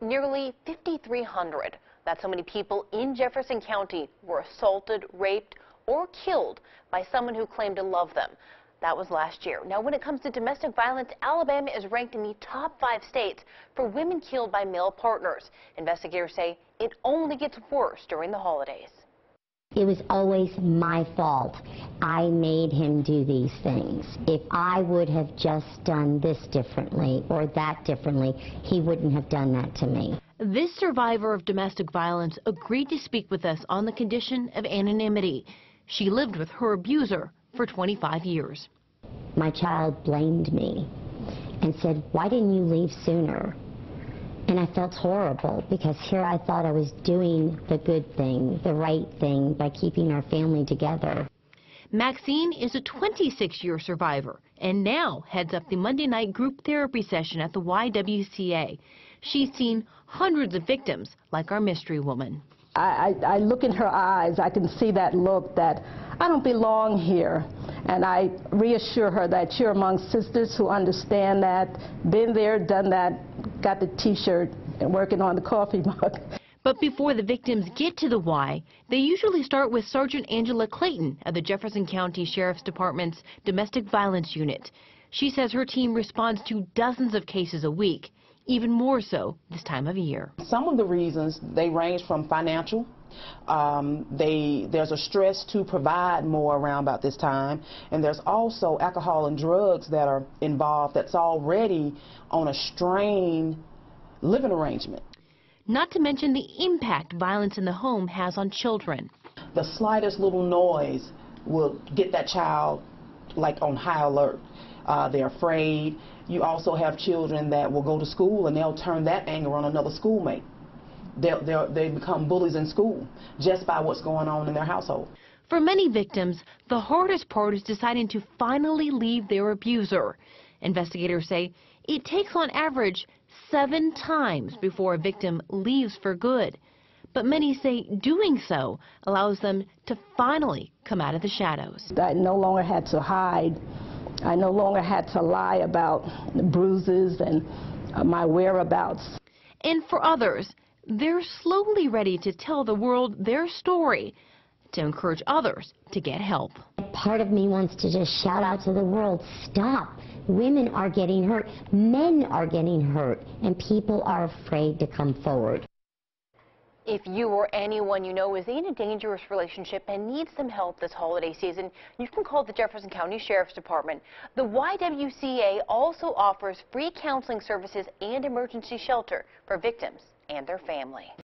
Nearly 5,300. That's how many people in Jefferson County were assaulted, raped, or killed by someone who claimed to love them. That was last year. Now, when it comes to domestic violence, Alabama is ranked in the top 5 states for women killed by male partners. Investigators say it only gets worse during the holidays. It was always my fault. I made him do these things. If I would have just done this differently or that differently, he wouldn't have done that to me. This survivor of domestic violence agreed to speak with us on the condition of anonymity. She lived with her abuser for 25 years. My child blamed me and said, "Why didn't you leave sooner?" And I felt horrible because here I thought I was doing the good thing, the right thing by keeping our family together. Maxine is a 26-year survivor and now heads up the Monday night group therapy session at the YWCA. She's seen hundreds of victims like our mystery woman. I look in her eyes, I can see that look that I don't belong here. And I reassure her that you're among sisters who understand that, been there, done that, got the T-shirt and working on the coffee mug. But before the victims get to the Y, they usually start with Sergeant Angela Clayton of the Jefferson County Sheriff's Department's Domestic Violence Unit. She says her team responds to dozens of cases a week, even more so this time of year. Some of the reasons, they range from financial. There's a stress to provide more around about this time, and there's also alcohol and drugs that are involved that's already on a strained living arrangement. Not to mention the impact violence in the home has on children. The slightest little noise will get that child like on high alert. They're afraid. You also have children that will go to school and they'll turn that anger on another schoolmate. They become bullies in school just by what's going on in their household. For many victims, the hardest part is deciding to finally leave their abuser. Investigators say it takes on average 7 times before a victim leaves for good. But many say doing so allows them to finally come out of the shadows. I no longer had to hide. I no longer had to lie about the bruises and my whereabouts. And for others, they're slowly ready to tell the world their story, to encourage others to get help. Part of me wants to just shout out to the world, stop. Women are getting hurt, men are getting hurt, and people are afraid to come forward. If you or anyone you know is in a dangerous relationship and needs some help this holiday season, you can call the Jefferson County Sheriff's Department. The YWCA also offers free counseling services and emergency shelter for victims and their family.